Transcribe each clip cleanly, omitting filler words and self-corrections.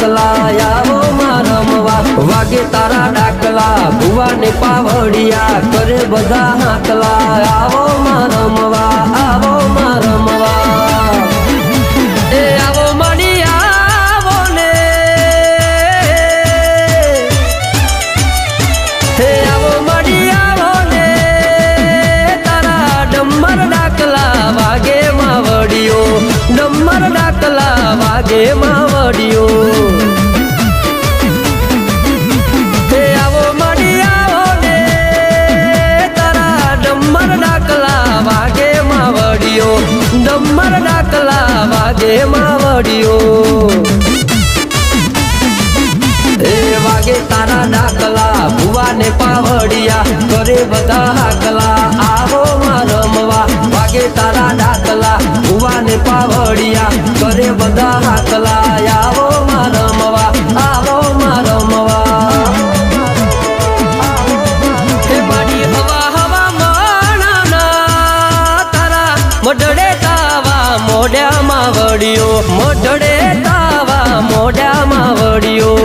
હાકલા આવો માં રમવા વાગે તારા ડાકલા ભુવા ને પાવડિયા કરે બધા હાકલા આવો માં રમવા આવો માં રમવા એ આવો મણી આવો ને હે આવો મણી આવો ને તારા ડમર ડાકલા વાગે માવડિયો ડમર ડાકલા વાગે માવડિયો હે આવો મણી આવો ને તારા ડમર ડાકલા વાગે માવડિયો ડમર ડાકલા વાગે માવડિયો એ વાગે તારા ડાકલા ભુવા ને પાવડિયા કરે બધા હાકલા આવો માં રમવા વાગે તારા ડાકલા ભુવા ને પાવડિયા કરે બધા હાકલા આવો માં રમવા આવો માં રમવા હે મારી હવા હવા માણાના તારા મોઢડે તાવા મોઢામાં વડિયો મોઢડે તાવા મોઢામાં વડિયો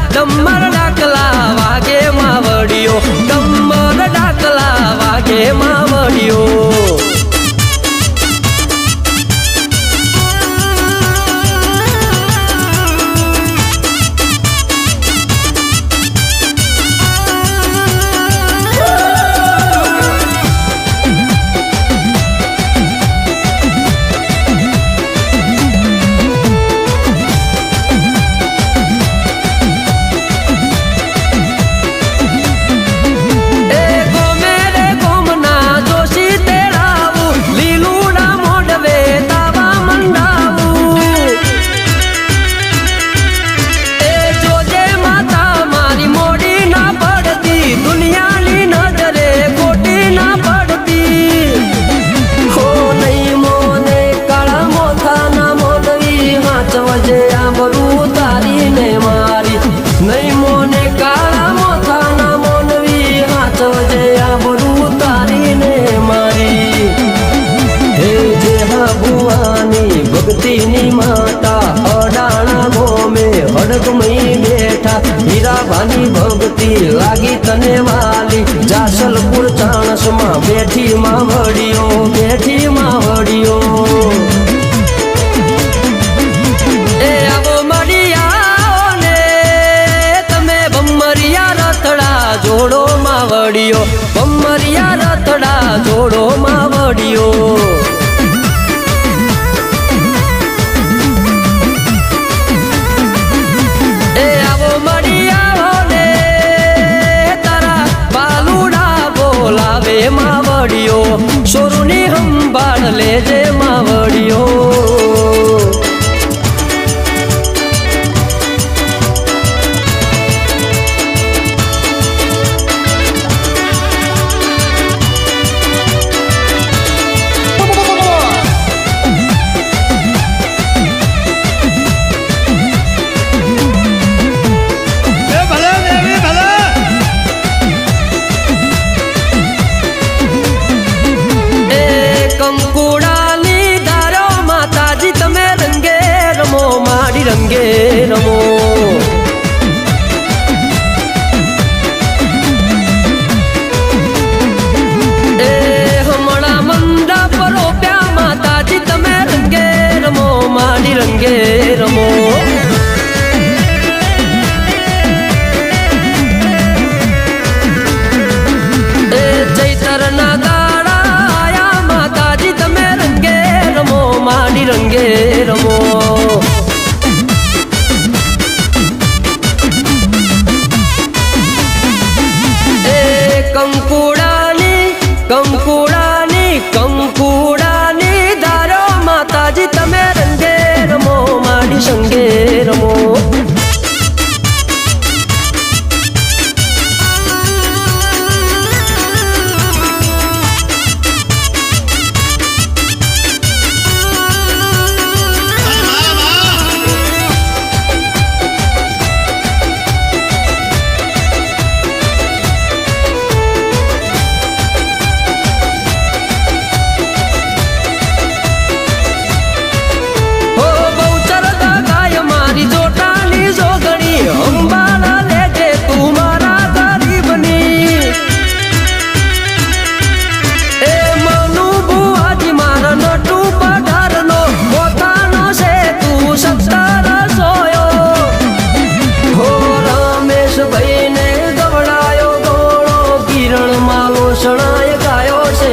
ડમર ડાકલા વાગે માવડિયો ડમર ડાકલા વાગે માવડિયો ભક્તિની માતા અડાણા ગોમે હડકમઈ બેઠા હીરાભાની ભક્તિ લાગી તને વાલી જાસલપુર ચાણસમાં બેઠી માવડિયો બેઠી માવડિયો એ આવો મળી આવો ને તમે બમરિયા રથડા જોડો માવડિયો બમરિયા રથડા જોડો માવડિયો માવડિયો સોરુની સંભાળ લેજે માવડિયો રંગે રમો એ હમણાં મંડા પરોપ્યા માતાજી તમે રંગે રમો માડી રંગે રમો એ ચૈતરના દાડા આયા માતાજી તમે રંગે રમો માડી રંગે રમો કંકુડાની ધારો માતાજી તમે રંગે રમો માડી સંગે રમો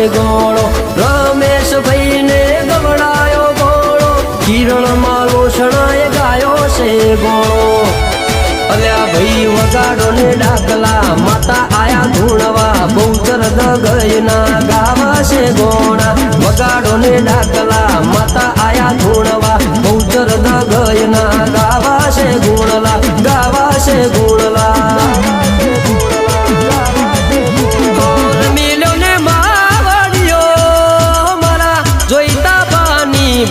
ગોળો રમેશ ભાઈ ને ગવડાયો ગોળો કિરણ માં લોસણાએ ગાયો છે ગોળો અલ્યા ભાઈ વગાડો ને ડાકલા માતા આયા ધૂણવા બહુચર દગયના ગાવા છે ગોણા વગાડો ને ડાકલા માતા આયા ધૂણવા બહુચર દગયના ગાવા છે ગુણલા ગાવા છે ગુણલા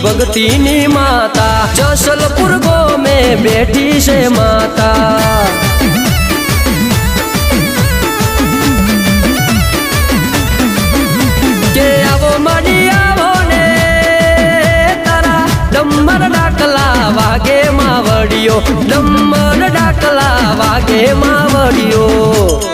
ભક્તિની માતા જસલપુર ગોમે બેઠી છે માતા કે આવો મળી આવો ને તારા ડમર ડાકલા વાગે માવડિયો ડમર ડાકલા વાગે માવડિયો